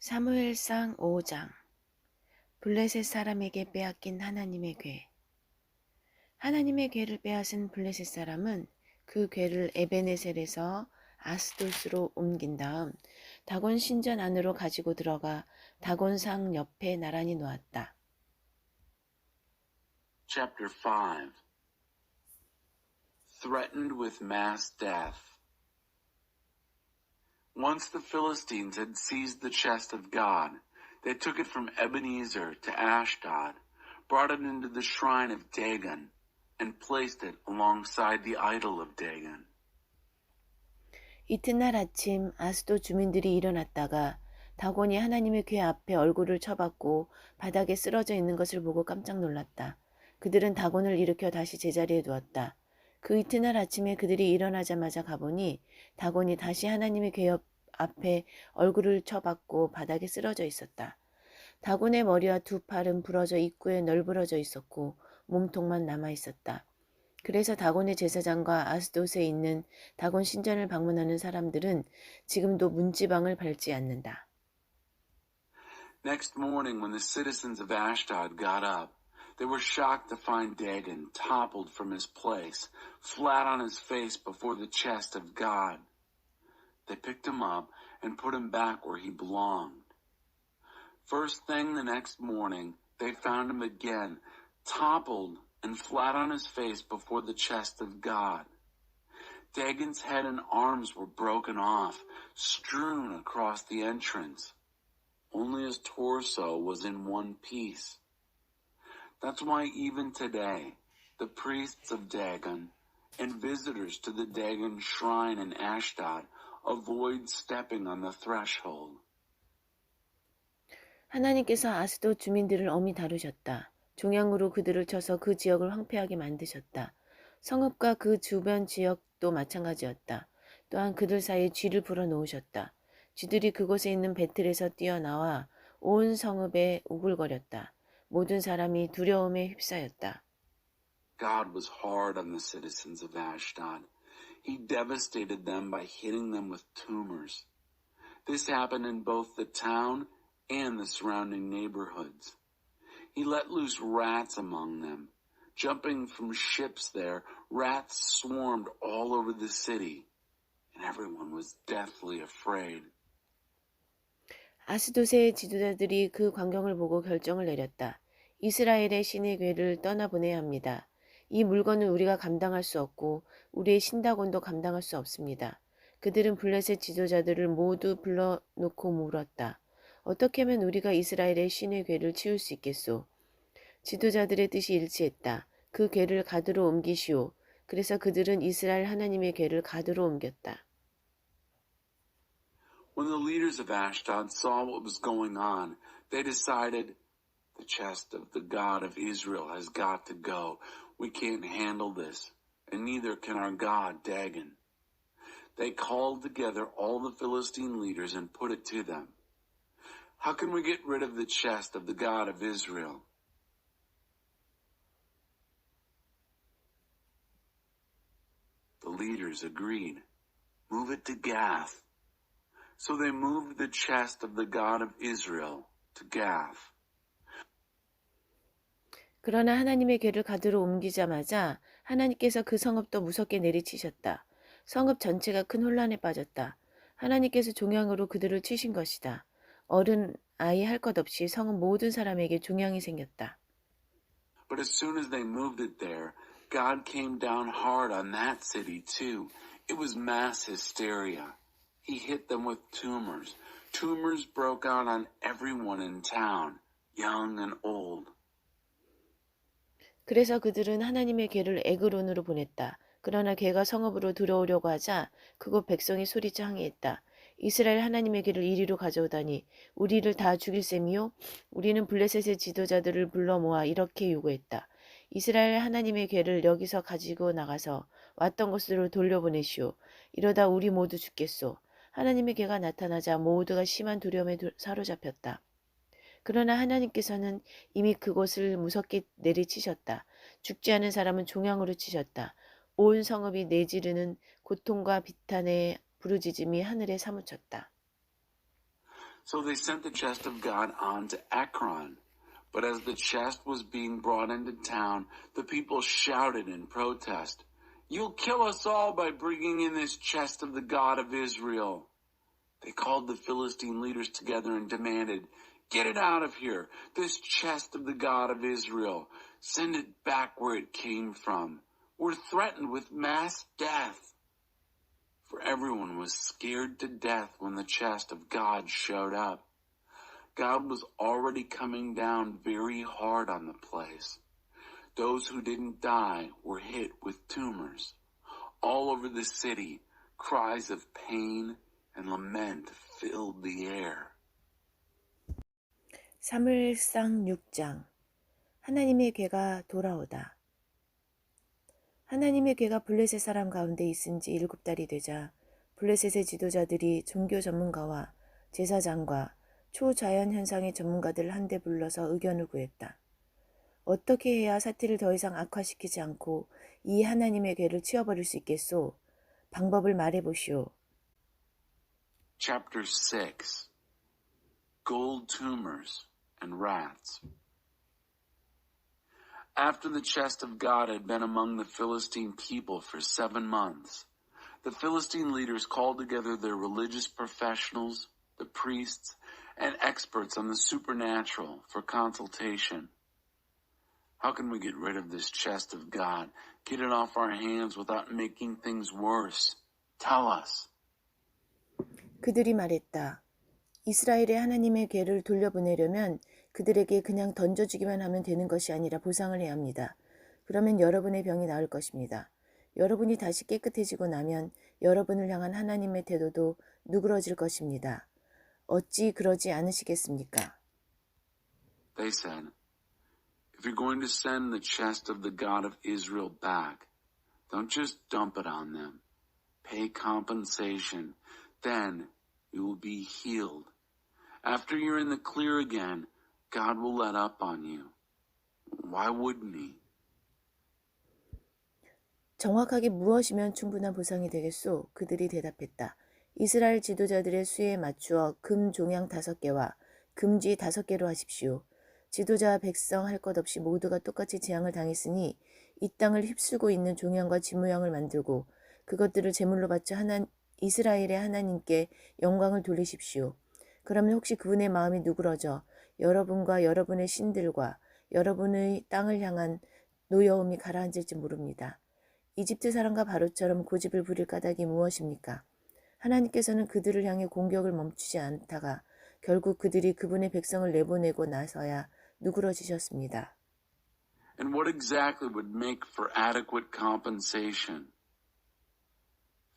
사무엘상 5장. 블레셋 사람에게 빼앗긴 하나님의 궤. 하나님의 궤를 빼앗은 블레셋 사람은 그 궤를 에베네셀에서 아스돗으로 옮긴 다음 다곤 신전 안으로 가지고 들어가 다곤상 옆에 나란히 놓았다. Chapter 5 Threatened with mass death. Once the Philistines had seized the chest of God, they took it from Ebenezer to Ashdod, brought it into the shrine of Dagon, and placed it alongside the idol of Dagon. 이튿날 아침 아스돗 주민들이 일어났다가 다곤이 하나님의 궤 앞에 얼굴을 쳐박고 바닥에 쓰러져 있는 것을 보고 깜짝 놀랐다. 그들은 다곤을 일으켜 다시 제자리에 두었다. 그 이튿날 아침에 그들이 일어나자마자 가보니 다곤이 다시 하나님의 궤 앞에 얼굴을 쳐박고 바닥에 쓰러져 있었다. 다곤의 머리와 두 팔은 부러져 입구에 널브러져 있었고 몸통만 남아 있었다. 그래서 다곤의 제사장과 아스돗에 있는 다곤 신전을 방문하는 사람들은 지금도 문지방을 밟지 않는다. Next morning, when the citizens of Ashdod got up, they were shocked to find Dagon toppled from his place, flat on his face before the chest of God. They picked him up and put him back where he belonged. First thing the next morning, they found him again, toppled and flat on his face before the chest of God. Dagon's head and arms were broken off, strewn across the entrance. Only his torso was in one piece. That's why even today, the priests of Dagon and visitors to the Dagon shrine in Ashdod avoid stepping on the threshold. 하나님께서 아스돗 주민들을 엄히 다루셨다. 종양으로 그들을 쳐서 그 지역을 황폐하게 만드셨다. 성읍과 그 주변 지역도 마찬가지였다. 또한 그들 사이에 쥐를 풀어놓으셨다. 쥐들이 그곳에 있는 배틀에서 뛰어나와 온 성읍에 우글거렸다. 모든 사람이 두려움에 휩싸였다. God was hard on the citizens of Ashdod. He devastated them by hitting them with tumors. This happened in both the town and the surrounding neighborhoods. He let loose rats among them. Jumping from ships there, rats swarmed all over the city, and everyone was deathly afraid. 아스돗의 지도자들이 그 광경을 보고 결정을 내렸다. 이스라엘의 신의 궤를 떠나보내야 합니다. 이 물건은 우리가 감당할 수 없고 우리의 신다곤도 감당할 수 없습니다. 그들은 블레셋 지도자들을 모두 불러놓고 물었다. 어떻게 하면 우리가 이스라엘의 신의 궤를 치울 수 있겠소? 지도자들의 뜻이 일치했다. 그 궤를 가드로 옮기시오. 그래서 그들은 이스라엘 하나님의 궤를 가드로 옮겼다. When the leaders of Ashdod saw what was going on, they decided, the chest of the God of Israel has got to go. We can't handle this, and neither can our God, Dagon. They called together all the Philistine leaders and put it to them. How can we get rid of the chest of the God of Israel? The leaders agreed. Move it to Gath. So they moved the chest of the God of Israel to Gath. 그러나 하나님의 궤를 가드로 옮기자마자 하나님께서 그 성읍도 무섭게 내리치셨다. 성읍 전체가 큰 혼란에 빠졌다. 하나님께서 종양으로 그들을 치신 것이다. 어른, 아이 할 것 없이 성읍 모든 사람에게 종양이 생겼다. But as soon as they moved it there, God came down hard on that city too. It was mass hysteria. He hit them with tumors. Tumors broke out on everyone in town, young and old. 그래서 그들은 하나님의 궤를 에그론으로 보냈다. 그러나 궤가 성읍으로 들어오려고 하자 그곳 백성이 소리쳐 항의했다. 이스라엘 하나님의 궤를 이리로 가져오다니 우리를 다 죽일 셈이요? 우리는 블레셋의 지도자들을 불러 모아 이렇게 요구했다. 이스라엘 하나님의 궤를 여기서 가지고 나가서 왔던 곳으로 돌려보내시오. 이러다 우리 모두 죽겠소. 하나님의 궤가 나타나자 모두가 심한 두려움에 사로잡혔다. 그러나 하나님께서는 이미 그곳을 무섭게 내리치셨다. 죽지 않은 사람은 종양으로 치셨다. 온 성읍이 내지르는 고통과 비탄의 부르짖음이 하늘에 사무쳤다. So they sent the chest of God on to Ekron. But as the chest was being brought into town, the people shouted in protest, "You'll kill us all by bringing in this chest of the God of Israel." They called the Philistine leaders together and demanded, "Get it out of here, this chest of the God of Israel. Send it back where it came from. We're threatened with mass death." For everyone was scared to death when the chest of God showed up. God was already coming down very hard on the place. Those who didn't die were hit with tumors. All over the city, cries of pain and lament filled the air. 사무엘상 6장. 하나님의 괴가 돌아오다. 하나님의 괴가 블레셋 사람 가운데 있은 지 7달이 되자 블레셋의 지도자들이 종교 전문가와 제사장과 초자연 현상의 전문가들을 한데 불러서 의견을 구했다. 어떻게 해야 사태를 더 이상 악화시키지 않고 이 하나님의 괴를 치워버릴 수 있겠소? 방법을 말해보시오. Chapter 6. Gold tumors and rats. After the chest of God had been among the Philistine people for 7 months, the Philistine leaders called together their religious professionals, the priests, and experts on the supernatural for consultation. How can we get rid of this chest of God, get it off our hands without making things worse? Tell us. 그들이 말했다. 이스라엘의 하나님의 괴를 돌려보내려면 그들에게 그냥 던져주기만 하면 되는 것이 아니라 보상을 해야 합니다. 그러면 여러분의 병이 나을 것입니다. 여러분이 다시 깨끗해지고 나면 여러분을 향한 하나님의 태도도 누그러질 것입니다. 어찌 그러지 않으시겠습니까? They said, "If you're going to send the chest of the God of Israel back, don't just dump it on them. Pay compensation. Then you will be healed. After you're in the clear again, God will let up on you. Why wouldn't he?" 정확하게 무엇이면 충분한 보상이 되겠소? 그들이 대답했다. 이스라엘 지도자들의 수에 맞추어 금 종양 5개와 금쥐 5개로 하십시오. 지도자와 백성 할 것 없이 모두가 똑같이 재앙을 당했으니 이 땅을 휩쓸고 있는 종양과 쥐 모양을 만들고 그것들을 제물로 바쳐 이스라엘의 하나님께 영광을 돌리십시오. 그러면 혹시 그분의 마음이 누그러져 여러분과 여러분의 신들과 여러분의 땅을 향한 노여움이 가라앉을지 모릅니다. 이집트 사람과 바로처럼 고집을 부릴 까닭이 무엇입니까? 하나님께서는 그들을 향해 공격을 멈추지 않다가 결국 그들이 그분의 백성을 내보내고 나서야 누그러지셨습니다. And what exactly would make for adequate compensation?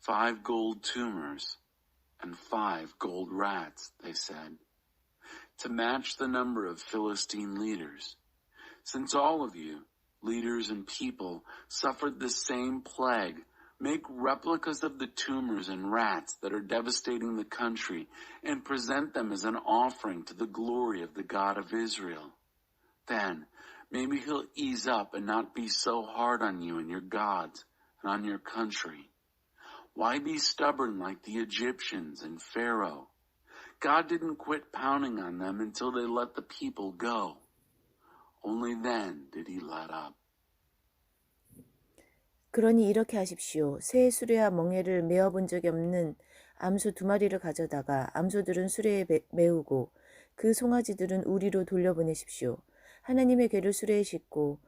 5 gold tumors and 5 gold rats, they said, to match the number of Philistine leaders. Since all of you, leaders and people, suffered the same plague, make replicas of the tumors and rats that are devastating the country and present them as an offering to the glory of the God of Israel. Then, maybe he'll ease up and not be so hard on you and your gods and on your country. Why be stubborn like the Egyptians and Pharaoh? God didn't quit pounding on them until they let the people go. Only then did he let up. 그러니 이렇게 하십시오. 새 수레와 멍에를 메어본 적이 없는 암소 2마리를 가져다가 암소들은 수레에 메우고 그 송아지들은 우리로 돌려보내십시오. 하나님의 괴를 수레에 싣고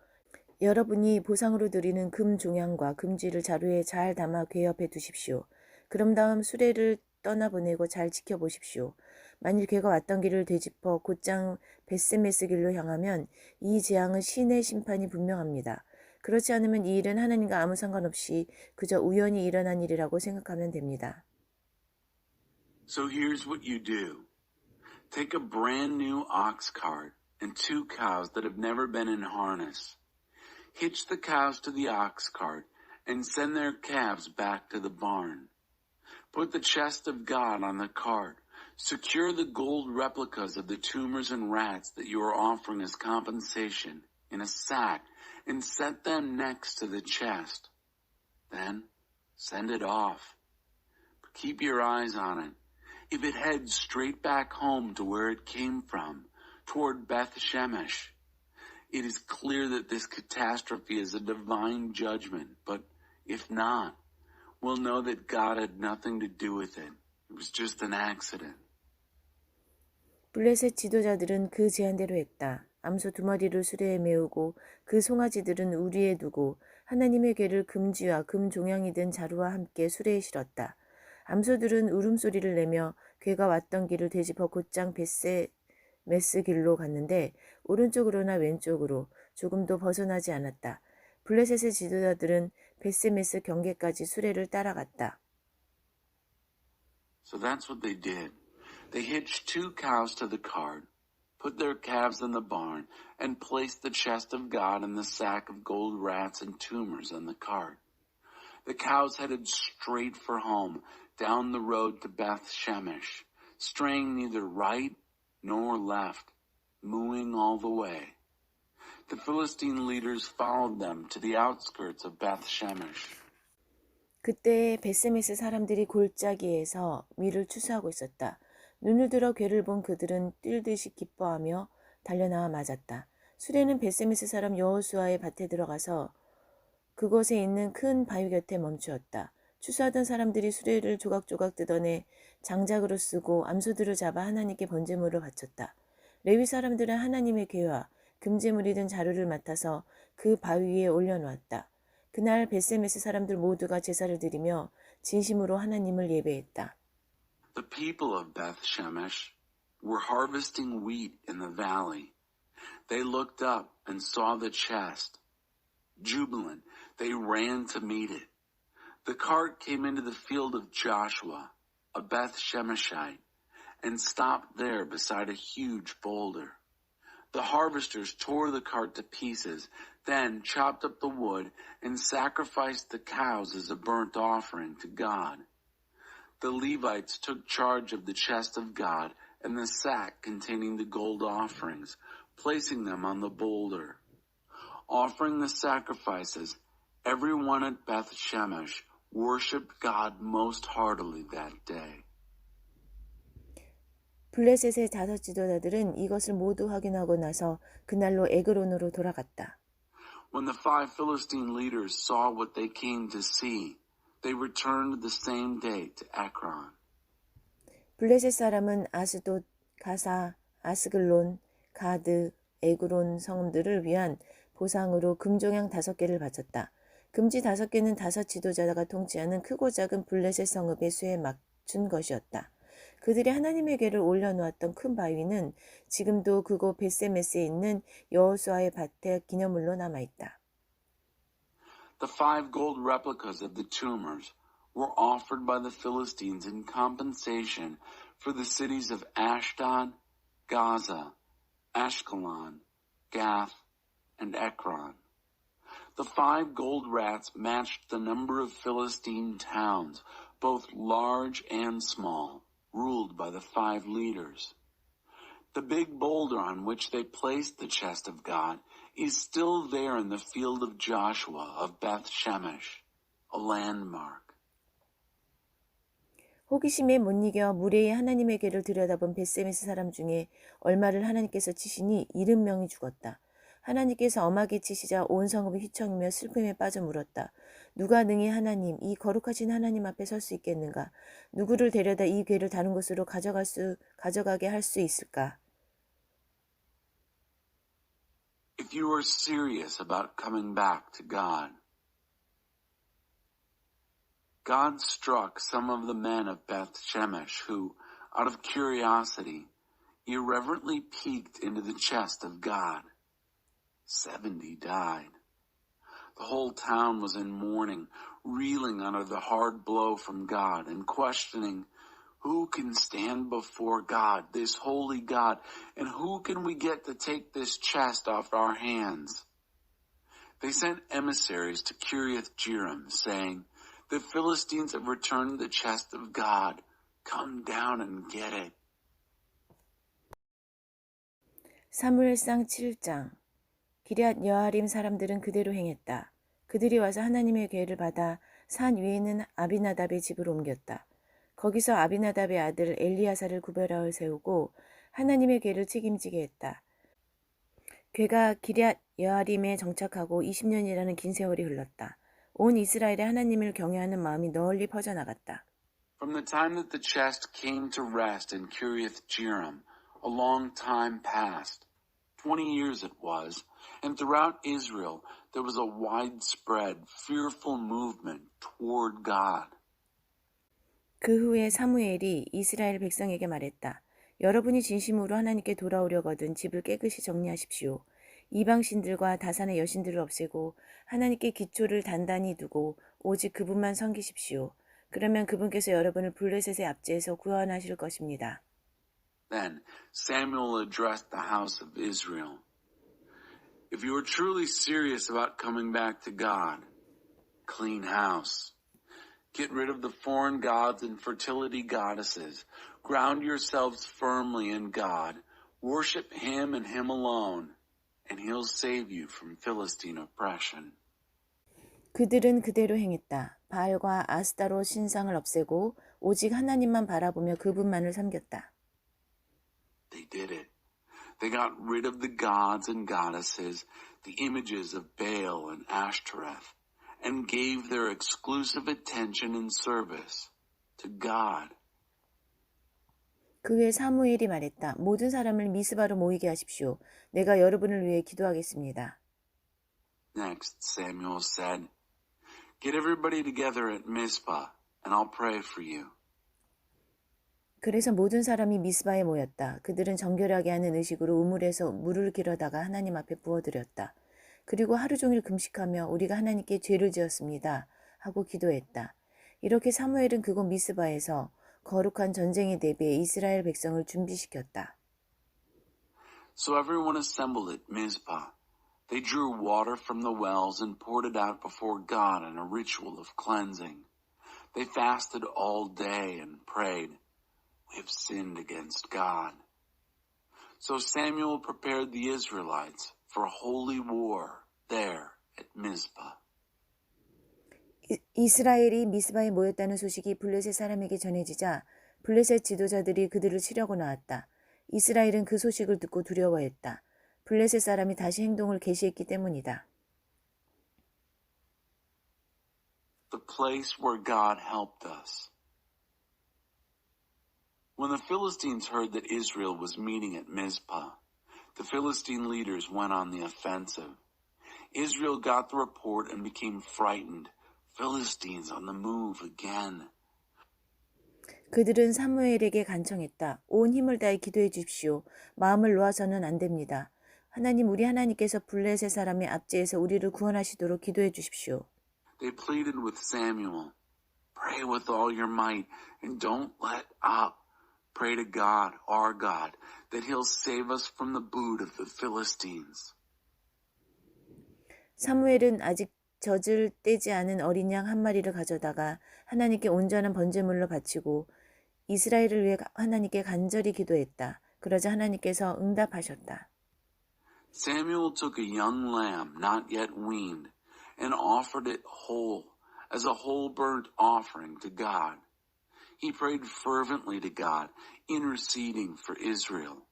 여러분이 보상으로 드리는 금 종양과 금쥐를 자루에 잘 담아 괴 옆에 두십시오. 그럼 다음 수레를 떠나보내고 잘 지켜보십시오. 만일 괴가 왔던 길을 되짚어 곧장 벳세메스 길로 향하면 이 재앙은 신의 심판이 분명합니다. 그렇지 않으면 이 일은 하나님과 아무 상관없이 그저 우연히 일어난 일이라고 생각하면 됩니다. So here's what you do. Take a brand new ox cart and 2 cows that have never been in harness. Hitch the cows to the ox cart and send their calves back to the barn. Put the chest of God on the cart. Secure the gold replicas of the tumors and rats that you are offering as compensation in a sack and set them next to the chest. Then send it off. But keep your eyes on it. if it heads straight back home to where it came from, toward Beth Shemesh, it is clear that this catastrophe is a divine judgment, but if not, we'll know that God had nothing to do with it. It was just an accident. 블레셋 지도자들은 그 제안대로 했다. 암소 2마리를 수레에 메우고 그 송아지들은 우리에 두고 하나님의 궤를 금쥐와 금종양이 든 자루와 함께 수레에 실었다. 암소들은 울음소리를 내며 궤가 왔던 길을 되짚어 곧장 벳세메스 길로 갔는데 오른쪽으로나 왼쪽으로 조금도 벗어나지 않았다. 블레셋의 지도자들은 벳세메스 경계까지 수레를 따라갔다. So that's what they did. They hitched 2 cows to the cart, put their calves in the barn, and placed the chest of God and the sack of gold rats and tumors in the cart. The cows headed straight for home, down the road to Beth Shemesh, straying neither right nor left, mooing all the way. The Philistine leaders followed them to the outskirts of Beth Shemesh. 그때 벳세메스 사람들이 골짜기에서 위를 추수하고 있었다. 눈을 들어 궤를 본 그들은 뛰듯이 기뻐하며 달려나와 맞았다. 수레는 벳세메스 사람 여호수아의 밭에 들어가서 그곳에 있는 큰 바위 곁에 멈추었다. 추수하던 사람들이 수레를 조각조각 뜯어내 장작으로 쓰고 암소들을 잡아 하나님께 번제물을 바쳤다. 레위 사람들은 하나님의 궤와 금제물이 든 자루를 맡아서 그 바위 위에 올려놓았다. 그날 벳세메스 사람들 모두가 제사를 드리며 진심으로 하나님을 예배했다. The people of Beth Shemesh were harvesting wheat in the valley. They looked up and saw the chest. Jubilant, they ran to meet it. The cart came into the field of Joshua, a Beth Shemeshite, and stopped there beside a huge boulder. The harvesters tore the cart to pieces, then chopped up the wood and sacrificed the cows as a burnt offering to God. The Levites took charge of the chest of God and the sack containing the gold offerings, placing them on the boulder. Offering the sacrifices, everyone at Beth Shemesh worshipped God most heartily that day. 블레셋의 5 지도자들은 이것을 모두 확인하고 나서 그날로 에그론으로 돌아갔다. When the 5 Philistine leaders saw what they came to see, they returned the same day to Ekron. 블레셋 사람은 아스돗, 가사, 아스글론, 가드, 에그론 성들을 위한 보상으로 금종양 5개를 바쳤다. 금지 5개는 5 지도자가 통치하는 크고 작은 블레셋 성읍의 수에 맞춘 것이었다. 그들이 하나님의 궤를 올려놓았던 큰 바위는 지금도 그곳 벳세메스에 있는 여호수아의 밭에 기념물로 남아있다. The 5 gold replicas of the tumors were offered by the Philistines in compensation for the cities of Ashdod, Gaza, Ashkelon, Gath, and Ekron. The 5 gold rats matched the number of Philistine towns, both large and small, ruled by the 5 leaders. The big boulder on which they placed the chest of God is still there in the field of Joshua of Beth Shemesh, a landmark. 호기심에 못 이겨 무례히 하나님의 궤를 들여다본 벳세메스 사람 중에 얼마를 하나님께서 치시니 70명이 죽었다. 하나님께서 엄하게 치시자 온 성읍이 휘청이며 슬픔에 빠져 물었다. 누가 능히 하나님, 이 거룩하신 하나님 앞에 설 수 있겠는가? 누구를 데려다 이 궤를 다른 곳으로 가져가게 할 수 있을까? If you are serious about coming back to God, God struck some of the men of Beth Shemesh who, out of curiosity, irreverently peeked into the chest of God. 70 died. The whole town was in mourning, reeling under the hard blow from God and questioning, who can stand before God, this holy God, and who can we get to take this chest off our hands? They sent emissaries to Kiriath Jearim, saying, the Philistines have returned the chest of God. Come down and get it. 사무엘상 7장. 기럇 여아림 사람들은 그대로 행했다. 그들이 와서 하나님의 궤를 받아 산 위에 있는 아비나답의 집으로 옮겼다. 거기서 아비나답의 아들 엘리야사를 구별하여 세우고 하나님의 궤를 책임지게 했다. 궤가 기럇 여아림에 정착하고 20년이라는 긴 세월이 흘렀다. 온 이스라엘에 하나님을 경외하는 마음이 널리 퍼져나갔다. From the time that the chest came to rest in Kiriath Jearim, a long time passed. 20 years it was, and throughout Israel there was a widespread, fearful movement toward God. 그 후에 사무엘이 이스라엘 백성에게 말했다. 여러분이 진심으로 하나님께 돌아오려거든 집을 깨끗이 정리하십시오. 이방신들과 다산의 여신들을 없애고 하나님께 기초를 단단히 두고 오직 그분만 섬기십시오. 그러면 그분께서 여러분을 블레셋의 압제에서 구원하실 것입니다. Then Samuel addressed the house of Israel. If you are truly serious about coming back to God, clean house. Get rid of the foreign gods and fertility goddesses. Ground yourselves firmly in God. Worship Him and Him alone, and He'll save you from Philistine oppression. 그들은 그대로 행했다. 바알과 아스타로 신상을 없애고 오직 하나님만 바라보며 그분만을 섬겼다. They did it. They got rid of the gods and goddesses, the images of Baal and Ashtoreth, and gave their exclusive attention and service to God. 그의 사무엘이 말했다. 모든 사람을 미스바로 모이게 하십시오. 내가 여러분을 위해 기도하겠습니다. Next, Samuel said, Get everybody together at Mizpah, and I'll pray for you. 그래서 모든 사람이 미스바에 모였다. 그들은 정결하게 하는 의식으로 우물에서 물을 길어다가 하나님 앞에 부어드렸다. 그리고 하루 종일 금식하며 우리가 하나님께 죄를 지었습니다. 하고 기도했다. 이렇게 사무엘은 그곳 미스바에서 거룩한 전쟁에 대비해 이스라엘 백성을 준비시켰다. So everyone assembled at Mizpah. They drew water from the wells and poured it out before God in a ritual of cleansing. They fasted all day and prayed, We have sinned against God. So Samuel prepared the Israelites for a holy war there at Mizpah. 이스라엘이 미스바에 모였다는 소식이 블레셋 사람에게 전해지자 블레셋 지도자들이 그들을 치려고 나왔다. 이스라엘은 그 소식을 듣고 두려워했다. 블레셋 사람이 다시 행동을 개시했기 때문이다. The place where God helped us. When the Philistines heard that Israel was meeting at Mizpah, the Philistine leaders went on the offensive. Israel got the report and became frightened. Philistines on the move again. 그들은 사무엘에게 간청했다. 온 힘을 다해 기도해 주십시오. 마음을 놓아서는 안 됩니다. 하나님, 우리 하나님께서 블레셋 사람의 압제에서 우리를 구원하시도록 기도해 주십시오. They pleaded with Samuel, Pray with all your might and don't let up. Pray to God, our God, that He'll save us from the boot of the Philistines. 사무엘은 아직 젖을 떼지 않은 어린 양 한 마리를 가져다가 하나님께 온전한 번제물로 바치고 이스라엘을 위해 하나님께 간절히 기도했다. 그러자 하나님께서 응답하셨다. Samuel took a young lamb, not yet weaned, and offered it whole, as a whole burnt offering to God. He prayed fervently to God, interceding for Israel,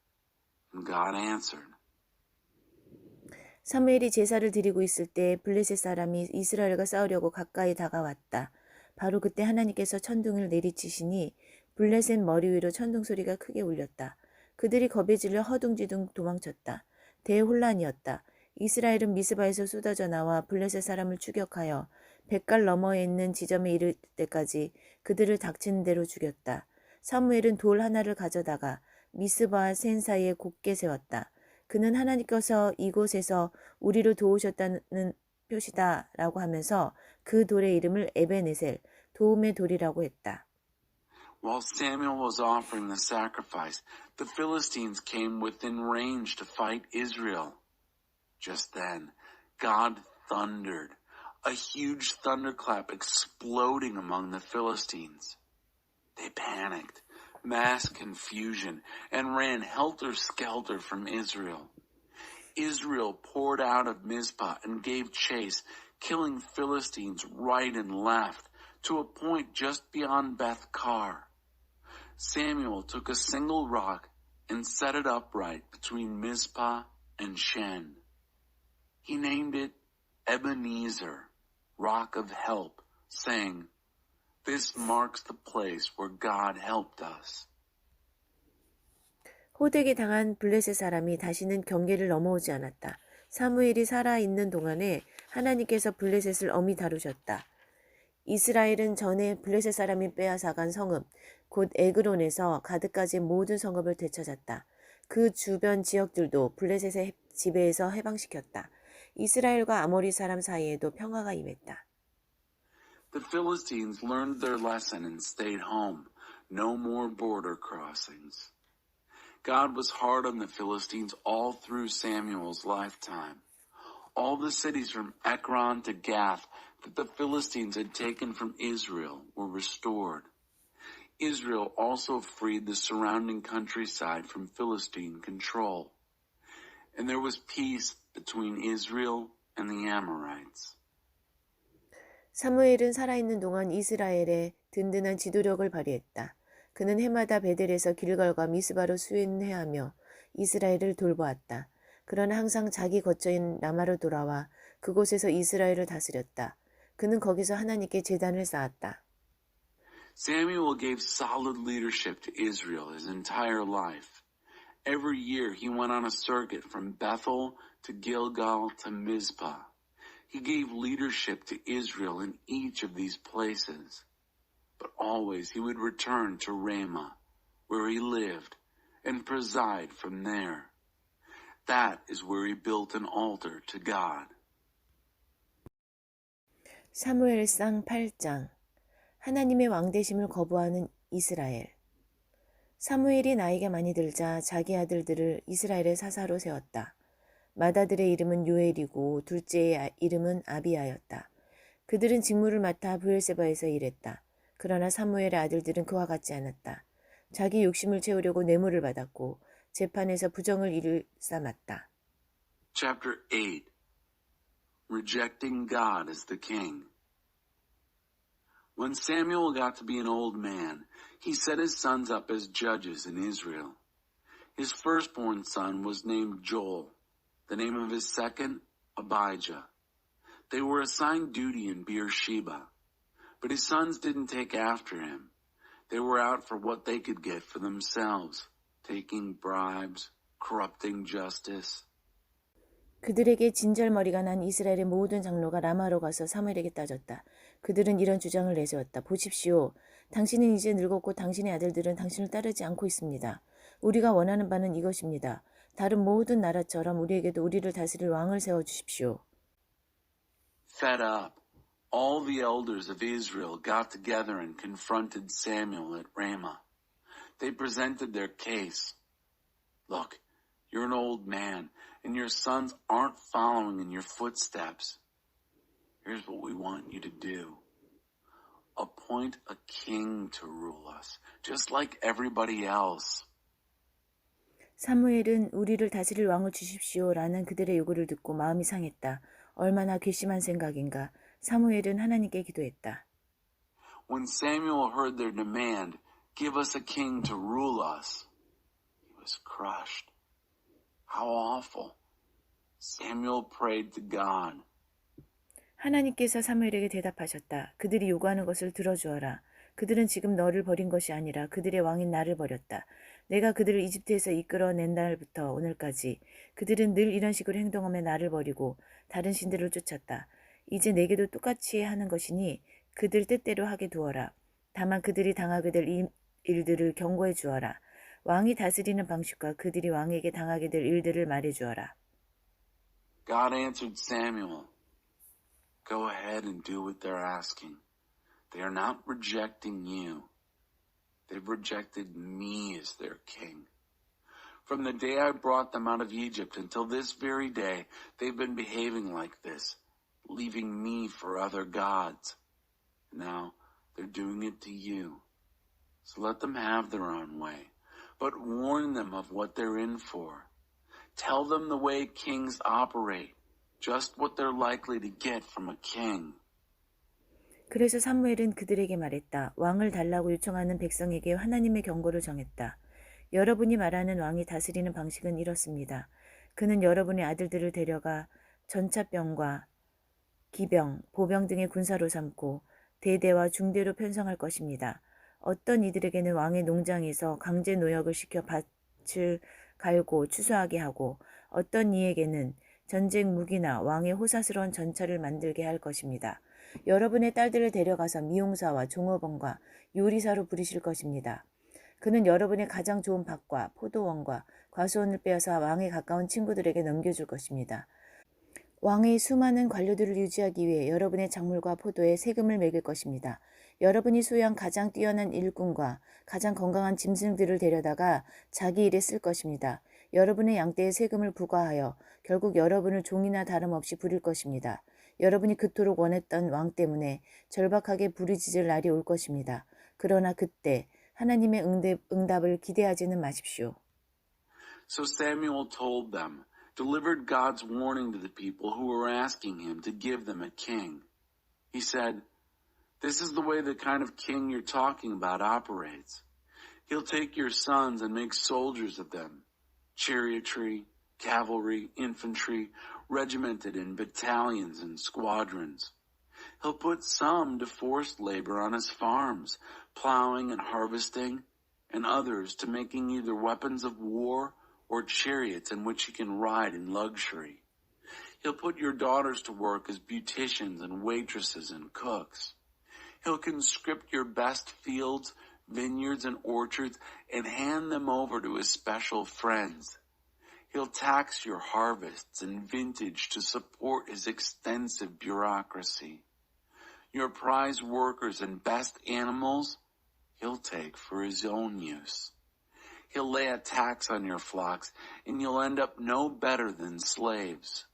and God answered. 사무엘이 제사를 드리고 있을 때 블레셋 사람이 이스라엘과 싸우려고 가까이 다가왔다. 바로 그때 하나님께서 천둥을 내리치시니 블레셋 머리 위로 천둥 소리가 크게 울렸다. 그들이 겁에 질려 허둥지둥 도망쳤다. 대혼란이었다. 이스라엘은 미스바에서 쏟아져 나와 블레셋 사람을 추격하여 벳갈 너머에 있는 지점에 이를 때까지 그들을 닥치는 대로 죽였다. 사무엘은 돌 하나를 가져다가 미스바와 센 사이에 곱게 세웠다. 그는 하나님께서 이곳에서 우리를 도우셨다는 표시다 라고 하면서 그 돌의 이름을 에베네셀, 도움의 돌이라고 했다. While Samuel was offering the sacrifice, the Philistines came within range to fight Israel. Just then, God thundered, a huge thunderclap exploding among the Philistines. They panicked, mass confusion, and ran helter-skelter from Israel. Israel poured out of Mizpah and gave chase, killing Philistines right and left, to a point just beyond Beth-Kar. Samuel took a single rock and set it upright between Mizpah and Shen. He named it Ebenezer, Rock of Help, saying, "This marks the place where God helped us." 호되게 당한 블레셋 사람이 다시는 경계를 넘어오지 않았다. 사무엘이 살아있는 동안에 하나님께서 블레셋을 엄히 다루셨다. 이스라엘은 전에 블레셋 사람이 빼앗아간 성읍, 곧 에그론에서 가드까지 모든 성읍을 되찾았다. 그 주변 지역들도 블레셋의 지배에서 해방시켰다. 이스라엘과 아모리 사람 사이에도 평화가 임했다. The Philistines learned their lesson and stayed home. No more border crossings. God was hard on the Philistines all through Samuel's lifetime. All the cities from Ekron to Gath that the Philistines had taken from Israel were restored. Israel also freed the surrounding countryside from Philistine control. And there was peace between Israel and the Amorites. 사무엘은 살아있는 동안 이스라엘에 든든한 지도력을 발휘했다. 그는 해마다 베델에서 길갈과 미스바로 수행하며 이스라엘을 돌보았다. 그러나 항상 자기 거처인 라마로 돌아와 그곳에서 이스라엘을 다스렸다. 그는 거기서 하나님께 제단을 쌓았다. Samuel gave solid leadership to Israel his entire life. Every year he went on a circuit from Bethel to Gilgal to Mizpah. He gave leadership to Israel in each of these places. But always he would return to Ramah, where he lived, and preside from there. That is where he built an altar to God. 사무엘상 8장 하나님의 왕되심을 거부하는 이스라엘. 사무엘이 나이가 많이 들자 자기 아들들을 이스라엘의 사사로 세웠다. 맏아들의 이름은 요엘이고 둘째의 이름은 아비야였다. 그들은 직무를 맡아 브엘세바에서 일했다. 그러나 사무엘의 아들들은 그와 같지 않았다. 자기 욕심을 채우려고 뇌물을 받았고 재판에서 부정을 일삼았다. Chapter 8. Rejecting God as the King. When Samuel got to be an old man, he set his sons up as judges in Israel. His firstborn son was named Joel, the name of his second, Abijah. They were assigned duty in Beersheba, but his sons didn't take after him. They were out for what they could get for themselves, taking bribes, corrupting justice. 그들에게 진절머리가 난 이스라엘의 모든 장로가 라마로 가서 사무엘에게 따졌다. 그들은 이런 주장을 내세웠다. 보십시오. 당신은 이제 늙었고 당신의 아들들은 당신을 따르지 않고 있습니다. 우리가 원하는 바는 이것입니다. 다른 모든 나라처럼 우리에게도 우리를 다스릴 왕을 세워주십시오. Fed up, all the elders of Israel got together and confronted Samuel at Ramah. They presented their case. Look, you're an old man, and your sons aren't following in your footsteps. Here's what we want you to do. Appoint a king to rule us, just like everybody else. 사무엘은 우리를 다스릴 왕을 주십시오라는 그들의 요구를 듣고 마음이 상했다. 얼마나 괘씸한 생각인가. 사무엘은 하나님께 기도했다. When Samuel heard their demand, give us a king to rule us, he was crushed. How awful. Samuel prayed to God. 하나님께서 사무엘에게 대답하셨다. 그들이 요구하는 것을 들어주어라. 그들은 지금 너를 버린 것이 아니라 그들의 왕인 나를 버렸다. 내가 그들을 이집트에서 이끌어낸 날부터 오늘까지 그들은 늘 이런 식으로 행동하며 나를 버리고 다른 신들을 쫓았다. 이제 내게도 똑같이 하는 것이니 그들 뜻대로 하게 두어라. 다만 그들이 당하게 될 일들을 경고해 주어라. 왕이 다스리는 방식과 그들이 왕에게 당하게 될 일들을 말해 주어라. God answered Samuel, Go ahead and do what they're asking. They are not rejecting you. They've rejected me as their king. From the day I brought them out of Egypt until this very day, they've been behaving like this, leaving me for other gods. Now they're doing it to you. So let them have their own way, but warn them of what they're in for. Tell them the way kings operate, just what they're likely to get from a king. 그래서 사무엘은 그들에게 말했다. 왕을 달라고 요청하는 백성에게 하나님의 경고를 정했다. 여러분이 말하는 왕이 다스리는 방식은 이렇습니다. 그는 여러분의 아들들을 데려가 전차병과 기병, 보병 등의 군사로 삼고 대대와 중대로 편성할 것입니다. 어떤 이들에게는 왕의 농장에서 강제 노역을 시켜 밭을 갈고 추수하게 하고 어떤 이에게는 전쟁 무기나 왕의 호사스러운 전차를 만들게 할 것입니다. 여러분의 딸들을 데려가서 미용사와 종업원과 요리사로 부리실 것입니다. 그는 여러분의 가장 좋은 밭과 포도원과 과수원을 빼앗아 왕에 가까운 친구들에게 넘겨줄 것입니다. 왕의 수많은 관료들을 유지하기 위해 여러분의 작물과 포도에 세금을 매길 것입니다. 여러분이 소유한 가장 뛰어난 일꾼과 가장 건강한 짐승들을 데려다가 자기 일에 쓸 것입니다. 여러분의 양떼에 세금을 부과하여 결국 여러분을 종이나 다름없이 부릴 것입니다. 여러분이 그토록 원했던 왕 때문에 절박하게 부르짖을 날이 올 것입니다. 그러나 그때 하나님의 응답을 기대하지는 마십시오. So Samuel told them, delivered God's warning to the people who were asking him to give them a king. He said, "This is the way the kind of king you're talking about operates. He'll take your sons and make soldiers of them, chariotry, cavalry, infantry, regimented in battalions and squadrons. He'll put some to forced labor on his farms, plowing and harvesting, and others to making either weapons of war or chariots in which he can ride in luxury. He'll put your daughters to work as beauticians and waitresses and cooks. He'll conscript your best fields, vineyards, and orchards and hand them over to his special friends. He'll tax your harvests and vintage to support his extensive bureaucracy. Your prize workers and best animals, he'll take for his own use. He'll lay a tax on your flocks, and you'll end up no better than slaves.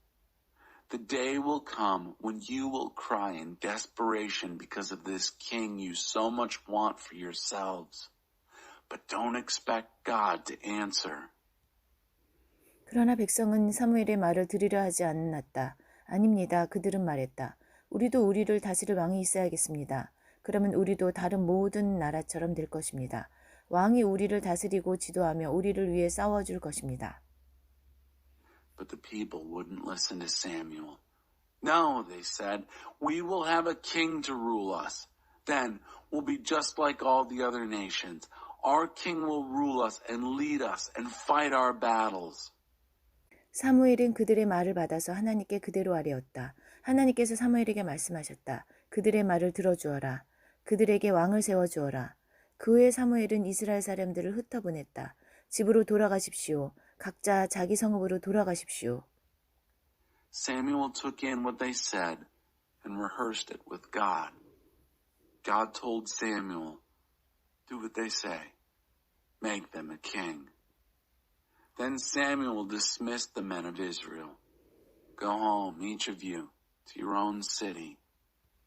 The day will come when you will cry in desperation because of this king you so much want for yourselves. But don't expect God to answer." 그러나 백성은 사무엘의 말을 들으려 하지 않았다. 아닙니다. 그들은 말했다. 우리도 우리를 다스릴 왕이 있어야겠습니다. 그러면 우리도 다른 모든 나라처럼 될 것입니다. 왕이 우리를 다스리고 지도하며 우리를 위해 싸워줄 것입니다. But the people wouldn't listen to Samuel. "No," they said, "we will have a king to rule us. Then we'll be just like all the other nations. Our king will rule us and lead us and fight our battles." 사무엘은 그들의 말을 받아서 하나님께 그대로 아뢰었다. 하나님께서 사무엘에게 말씀하셨다. 그들의 말을 들어주어라. 그들에게 왕을 세워주어라. 그 후에 사무엘은 이스라엘 사람들을 흩어보냈다. 집으로 돌아가십시오. 각자 자기 성읍으로 돌아가십시오. Samuel took in what they said and rehearsed it with God. God told Samuel, "Do what they say. Make them a king." Then Samuel dismissed the men of Israel. "Go home, each of you, to your own city.